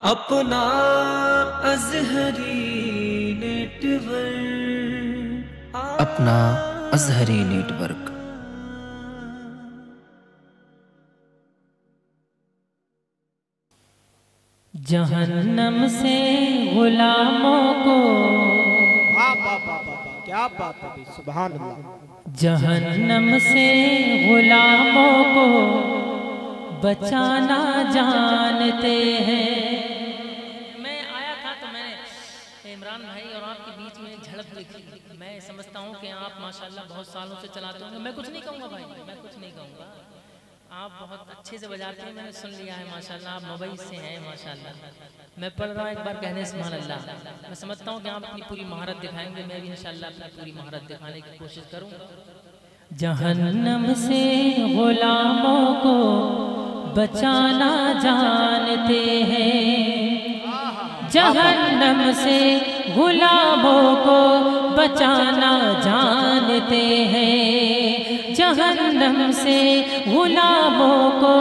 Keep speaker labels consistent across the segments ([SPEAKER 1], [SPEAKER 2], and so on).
[SPEAKER 1] اپنا Azhari net work,
[SPEAKER 2] اپنا Azhari net work.
[SPEAKER 3] جہنم سے غلاموں کو،
[SPEAKER 4] کیا بات ہے، سبحان اللہ۔
[SPEAKER 3] جہنم سے غلاموں کو بچانا جانتے ہیں۔ میں آیا تھا تو میں نے عمران بھائی اور آپ کے بیچ میں جھڑپ دیکھی۔ میں سمجھتا ہوں کہ آپ ماشاءاللہ بہت سالوں سے چلاتے ہوں گے۔ میں کچھ نہیں کہوں گا بھائی، میں کچھ نہیں کہوں گا، آپ بہت اچھے سے بجاتے ہیں، میں نے سن لیا ہے ماشاءاللہ، آپ مبئی سے ہیں ماشاءاللہ۔ میں پڑھ رہا ہوں، ایک بار کہنے سبحان اللہ۔ میں سمجھتا ہوں کہ آپ اپنی پوری مہارت دکھائیں گے، میں بھی انشاءاللہ اپنی پوری مہارت دکھانے کی کوشش کروں گا۔ جہنم سے غلاموں کو بچانا جانتے ہیں، جہنم سے غلاموں کو بچانا جانتے ہیں، جہنم سے غلاموں کو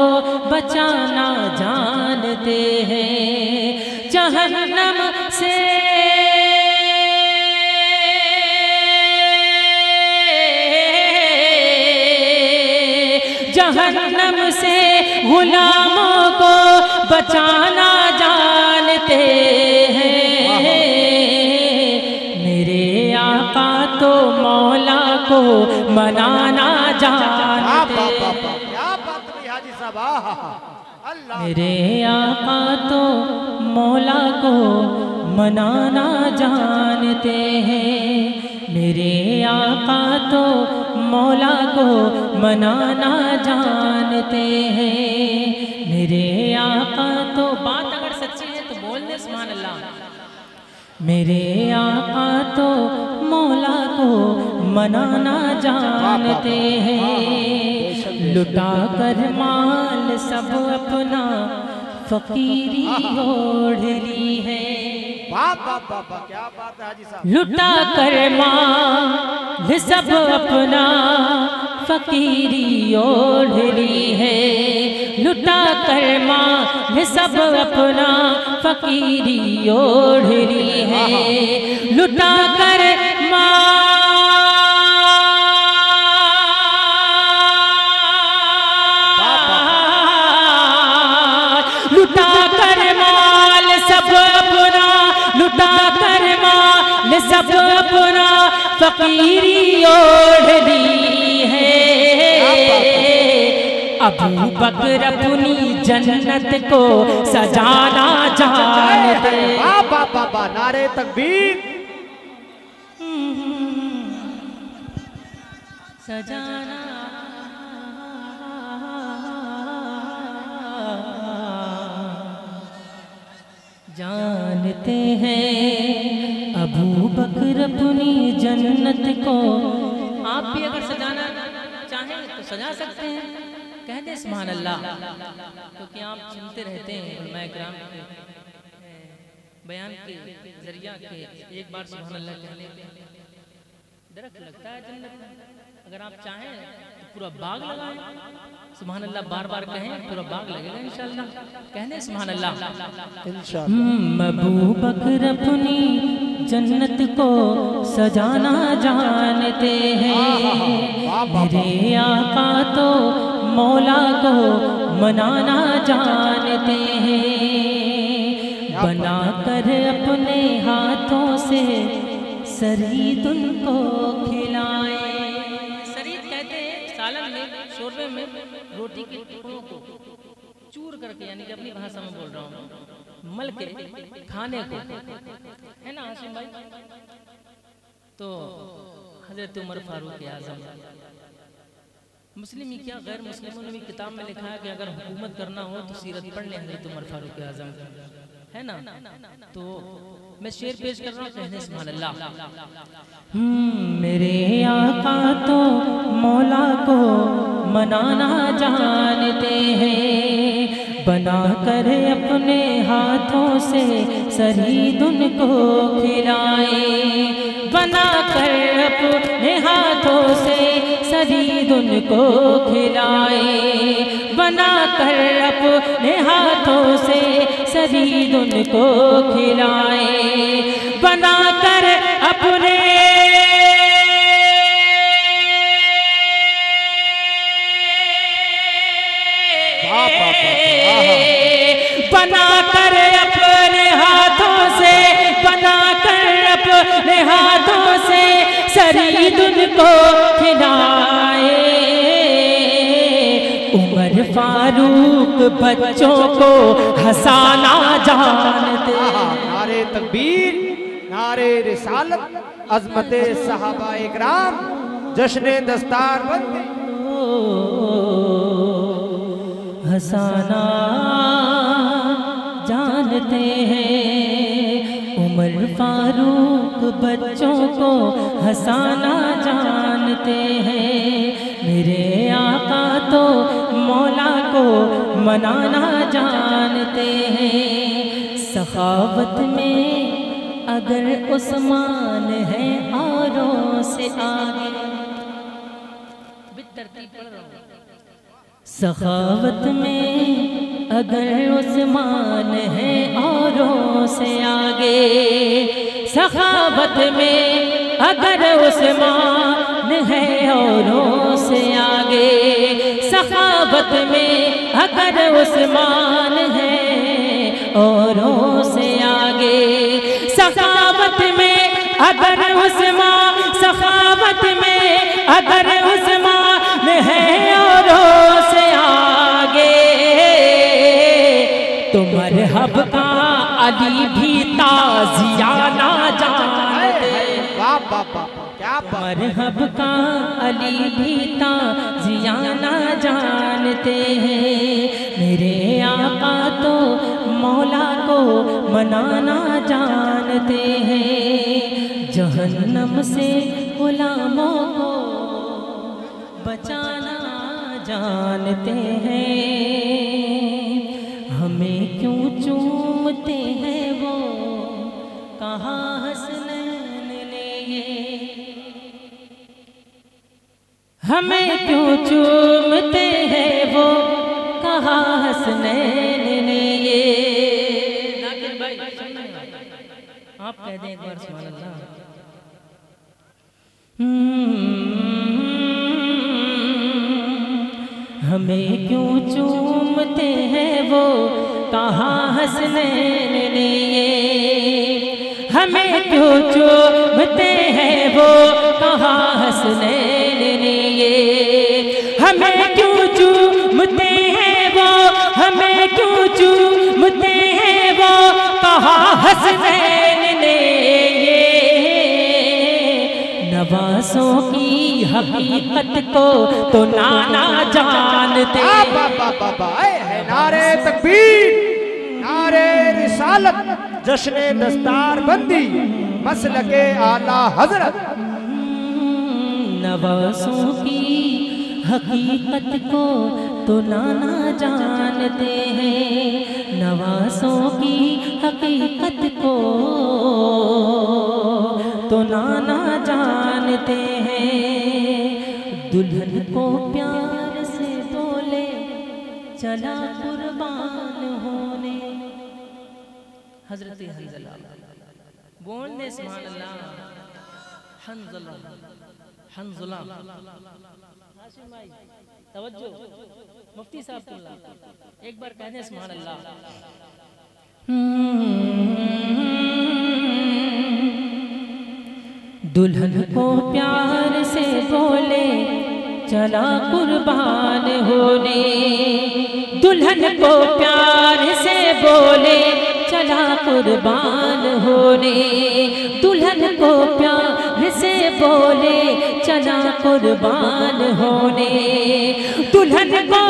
[SPEAKER 3] بچانا جانتے ہیں، جہنم سے جہنم سے غلاموں کو بچانا جانتے ہیں۔ میرے آقا تو مولا کو منانا جانتے ہیں،
[SPEAKER 4] کیا بات ہے حاجی صاحب،
[SPEAKER 3] میرے آقا تو مولا کو منانا جانتے ہیں، میرے آقا تو مولا کو منانا جانتے ہیں، میرے آقا تو بات اگر سچی ہے تو بول دے سبحان اللہ۔ میرے آقا تو مولا کو منانا جانتے ہیں، لٹا کر مال سب اپنا فقیری اوڑھ لی ہے،
[SPEAKER 4] کیا بات ہے حاجی صاحب،
[SPEAKER 3] لٹا کر مال سب اپنا فقیری اوڑھ لی ہے، لٹا کر مال سب اپنا فقیری اوڑھ لی ہے، لٹا کر سب اپنا فقیری اوڑھ لی ہے، ابو بکر اپنی جنت کو سجانا جانتے ہیں،
[SPEAKER 4] نعرہ تکبیر،
[SPEAKER 3] سجانا جانتے ہیں، ابو بکر اپنی جنت کو۔ آپ بھی اگر سجانا چاہیں تو سجا سکتے ہیں، کہہ دیں سبحان اللہ، کیونکہ آپ سنتے رہتے ہیں علماء کرام کے بیان کے ذریعہ کہ ایک بار سبحان اللہ کہنے درخت لگتا ہے جنت میں، اگر آپ چاہیں تو پورا باغ لگائیں، سبحان اللہ بار بار کہیں پورا باغ لگے گا انشاءاللہ، کہنے سبحان اللہ۔ ابو بکر اپنی جنت کو سجانا جانتے ہیں، میرے آقا تو مولا کو منانا جانتے ہیں، بنا کر اپنے ہاتھوں سے سرید ان کو کھلائے۔ سرید کہتے ہیں سالن میں، شوربے میں روٹی کے ٹکڑوں کو چور کر کے، یعنی کہ اپنی بھاشا میں بول رہا ہوں، مل کے کھانے کو، ہے نا ہاشم بھائی؟ تو حضرت عمر فاروق اعظم، مسلم ہی کیا غیر مسلموں نے بھی کتاب میں لکھا ہے کہ اگر حکومت کرنا ہو تو سیرت پڑھ لیں حضرت عمر فاروق اعظم، ہے نا؟ تو میں شعر پیش کر رہا ہوں، کہنے سبحان اللہ۔ میرے آقا تو مولا کو منانا جانتے ہیں، بنا کر اپنے ہاتھوں سے سرید ان کو کھلائے، بنا کر اپنے ہاتھوں سے سرید ان کو کھلائے، بنا کر اپنے ہاتھوں سے شرید ان کو کھلائے بنا کر اپنے بنا کر اپنے ہاتھوں سے بنا کر اپنے ہاتھوں سے شرید ان کو کھلائے عمر فاروق بچوں کو ہنسانا جانتے
[SPEAKER 4] نعرے تکبیر نعرے رسالت عظمت صحابہ اکرام جشن دستار بندی
[SPEAKER 3] ہنسانا جانتے ہیں عمر فاروق بچوں کو ہنسانا جانتے ہیں میرے آقا تو مولا کو منانا جانتے ہیں سخاوت میں اگر عثمان ہے اوروں سے آگے بالترتیب پڑھ رہا ہوں سخاوت میں اگر عثمان ہے اوروں سے آگے سخاوت میں اگر عثمان ہے اوروں سے آگے سخاوت میں اگر عثمان ہے اوروں سے آگے سخاوت میں اگر عثمان سخاوت میں اگر عثمان ہے اوروں سے آگے تو مرحب کا علی بھی تازیانہ جانتے مرحب کا علی بھی تازیانہ جانتے ہیں میرے آقا تو مولا کو منانا جانتے ہیں جہنم سے غلاموں کو بچانا جانتے ہیں ہمیں کیوں چومتے ہیں وہ کہاں حسنین نے یہ ہمیں کیوں چومتے ہیں وہ کہاں حسنین نے یہ ذاکر بھائی آپ کہہ دیں ایک بار سبحان اللہ ہمیں کیوں چومتے ہیں وہ کہاں حسنین نے یہ ہمیں کیوں چومتے ہیں وہ کہاں حسنین نے یہ ہمیں کیوں چومتے ہیں وہ ہمیں کیوں چومتے ہیں وہ کہاں حسنین نے یہ نوازوں کی حقیقت کو تو نانا جانتے
[SPEAKER 4] نعرے تکبیر نعرے رسالت جشن دستار بندی مسلک اعلیٰ حضرت
[SPEAKER 3] نوازوں کی حقیقت کو تو نانا جانتے ہیں نوازوں کی حقیقت کو تو نانا جانتے ہیں دلہن کو پیار سے بولے چلا قربان ہونے حضرت حنظلہ بولنے سبحان اللہ حنظلہ حنظلہ حاشم بھائی توجہ مفتی صاحب کو اللہ ایک بار کہنے سبحان اللہ دلہن کو پیار سے بولے چلا قربان ہونے دلہن کو پیار سے بولے چلا قربان ہونے دلہن کو پیار سے بولے چلا قربان ہونے دلہن کو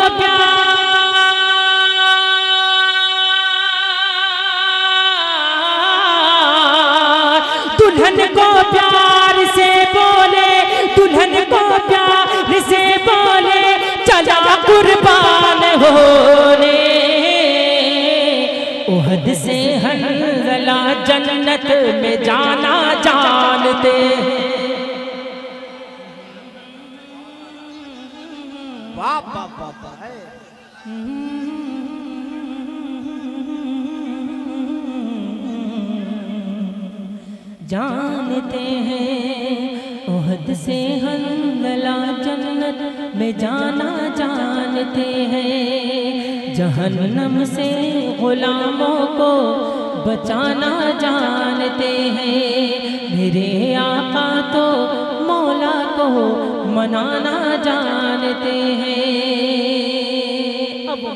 [SPEAKER 3] دلہن کو پیار سے بولے دلہن کو پیار سے بولے چلا قربان ہونے احد سے حنظلہ جنت میں جانا جانتے جانتے ہیں عہد سے حنظلہ جنت میں جانا جانتے ہیں جہنم سے غلاموں کو بچانا جانتے ہیں میرے آقا تو مولا کو منانا جانتے ہیں اب